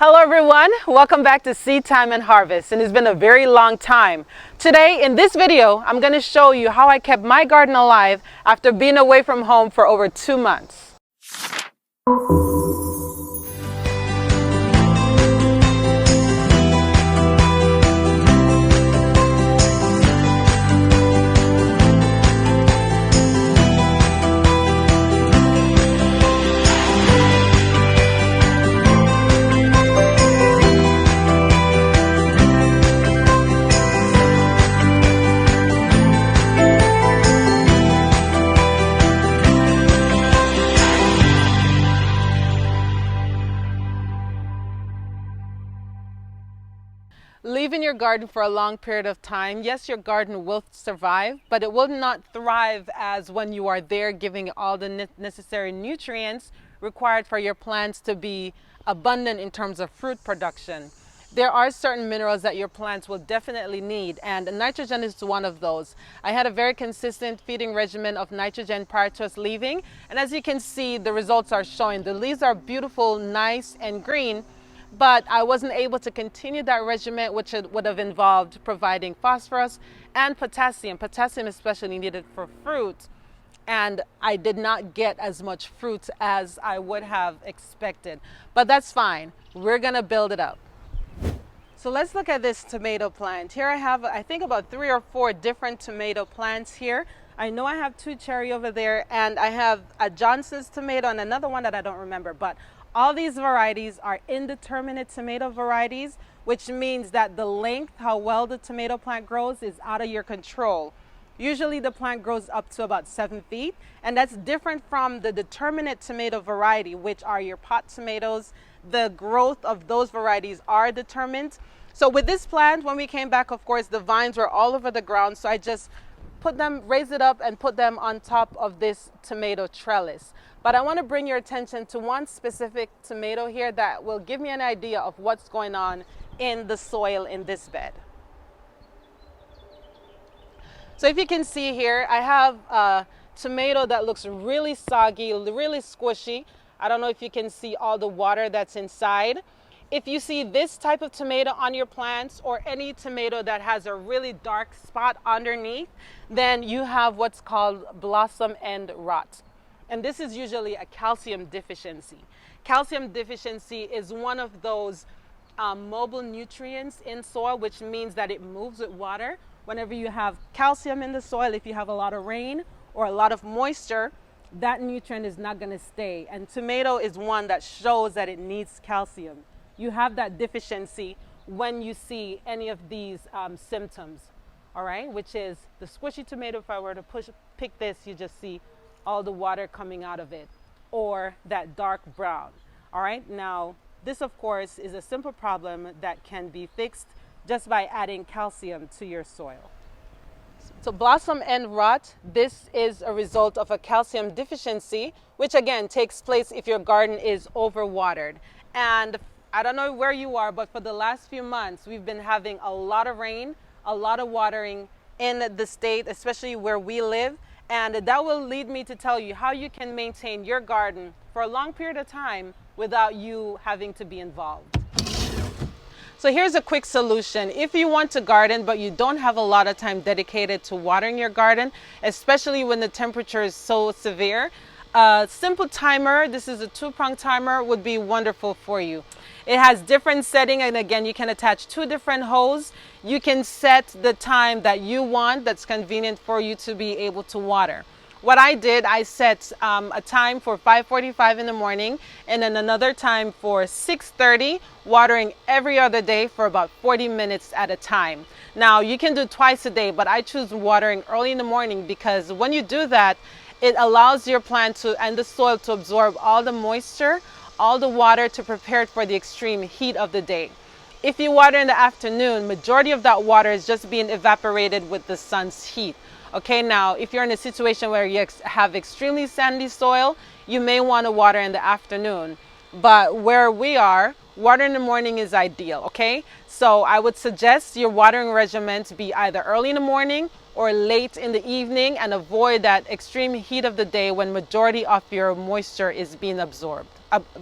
Hello everyone, welcome back to Seed Time and Harvest, and it's been a very long time. Today in this video, I'm going to show you how I kept my garden alive after being away from home for over 2 months. Leaving your garden for a long period of time, yes, your garden will survive, but it will not thrive as when you are there giving all the necessary nutrients required for your plants to be abundant in terms of fruit production. There are certain minerals that your plants will definitely need, and nitrogen is one of those. I had a very consistent feeding regimen of nitrogen prior to us leaving, and as you can see, the results are showing. The leaves are beautiful, nice, and green, but I wasn't able to continue that regimen, which would have involved providing phosphorus and potassium. Potassium especially needed for fruit, and I did not get as much fruit as I would have expected. But that's fine. We're gonna build it up. So let's look at this tomato plant. Here I have, I think, about 3 or 4 different tomato plants here. I know I have 2 cherry over there, and I have a Johnson's tomato and another one that I don't remember, but all these varieties are indeterminate tomato varieties, which means that the length, how well the tomato plant grows, is out of your control. Usually the plant grows up to about 7 feet, and that's different from the determinate tomato variety, which are your pot tomatoes. The growth of those varieties are determined. So with this plant, when we came back, of course, the vines were all over the ground, so I just raised it up and put them on top of this tomato trellis. But I want to bring your attention to one specific tomato here that will give me an idea of what's going on in the soil in this bed. So if you can see here, I have a tomato that looks really soggy, really squishy. I don't know if you can see all the water that's inside. If you see this type of tomato on your plants, or any tomato that has a really dark spot underneath, then you have what's called blossom end rot. And this is usually a calcium deficiency. Calcium deficiency is one of those mobile nutrients in soil, which means that it moves with water. Whenever you have calcium in the soil, if you have a lot of rain or a lot of moisture, that nutrient is not going to stay. And tomato is one that shows that it needs calcium. You have that deficiency when you see any of these symptoms, all right, which is the squishy tomato. If I were to pick this, you just see all the water coming out of it, or that dark brown. All right, now this of course is a simple problem that can be fixed just by adding calcium to your soil. So blossom end rot, this is a result of a calcium deficiency, which again takes place if your garden is overwatered. And I don't know where you are, but for the last few months we've been having a lot of rain, a lot of watering in the state, especially where we live. And that will lead me to tell you how you can maintain your garden for a long period of time without you having to be involved. So here's a quick solution. If you want to garden, but you don't have a lot of time dedicated to watering your garden, especially when the temperature is so severe, a simple timer, this is a 2-prong timer, would be wonderful for you. It has different settings, and again, you can attach 2 different hoses. You can set the time that you want that's convenient for you to be able to water. What I did, I set a time for 5:45 in the morning, and then another time for 6:30, watering every other day for about 40 minutes at a time. Now, you can do twice a day, but I choose watering early in the morning because when you do that, it allows your plant and the soil to absorb all the moisture, all the water, to prepare it for the extreme heat of the day. If you water in the afternoon, majority of that water is just being evaporated with the sun's heat. Okay, now if you're in a situation where you have extremely sandy soil, you may want to water in the afternoon. But where we are, water in the morning is ideal, okay? So I would suggest your watering regimen to be either early in the morning or late in the evening, and avoid that extreme heat of the day when majority of your moisture is being absorbed.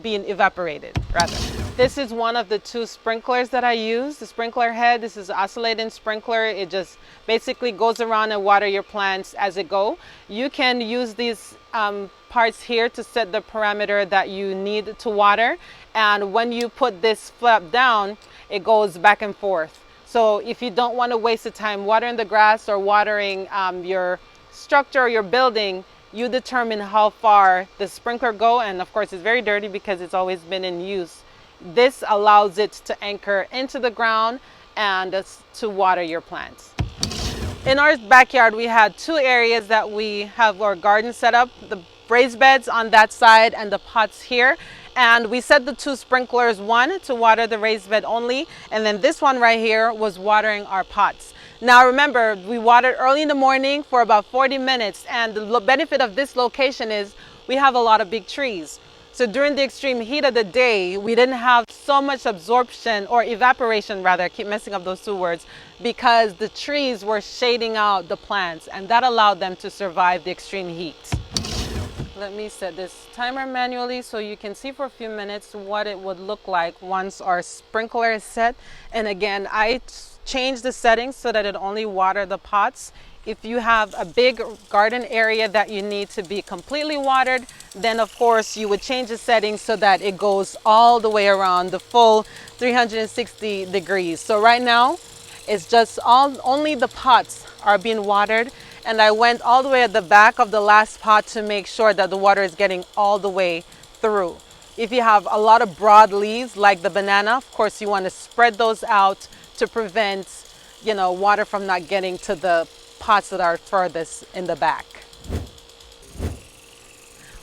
being evaporated rather. This is one of the 2 sprinklers that I use, the sprinkler head. This is an oscillating sprinkler. It just basically goes around and water your plants as it go. You can use these parts here to set the parameter that you need to water. And when you put this flap down, it goes back and forth. So if you don't want to waste the time watering the grass or watering your structure or your building, you determine how far the sprinkler go. And of course, it's very dirty because it's always been in use. This allows it to anchor into the ground and to water your plants. In our backyard, we had 2 areas that we have our garden set up, the raised beds on that side and the pots here. And we set the 2 sprinklers, one to water the raised bed only, and then this one right here was watering our pots. Now remember, we watered early in the morning for about 40 minutes, and the benefit of this location is we have a lot of big trees. So during the extreme heat of the day, we didn't have so much absorption or evaporation rather, I keep messing up those 2 words, because the trees were shading out the plants, and that allowed them to survive the extreme heat. Let me set this timer manually so you can see for a few minutes what it would look like once our sprinkler is set. And again, I changed the settings so that it only water the pots. If you have a big garden area that you need to be completely watered, then of course you would change the settings so that it goes all the way around the full 360 degrees. So right now it's just only the pots are being watered, and I went all the way at the back of the last pot to make sure that the water is getting all the way through. If you have a lot of broad leaves like the banana, of course you want to spread those out to prevent, water from not getting to the pots that are furthest in the back.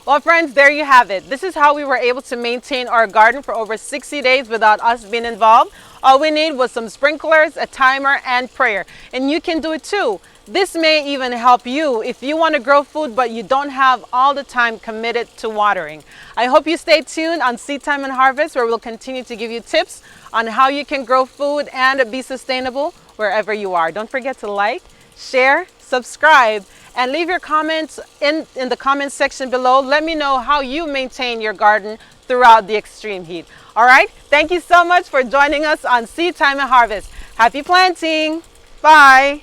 Well, friends, there you have it. This is how we were able to maintain our garden for over 60 days without us being involved. All we need was some sprinklers, a timer, and prayer. And you can do it too. This may even help you if you want to grow food but you don't have all the time committed to watering. I hope you stay tuned on Seed Time and Harvest, where we'll continue to give you tips on how you can grow food and be sustainable wherever you are. Don't forget to like, share, subscribe, and leave your comments in the comment section below. Let me know how you maintain your garden throughout the extreme heat. All right, thank you so much for joining us on Seed Time and Harvest. Happy planting. Bye.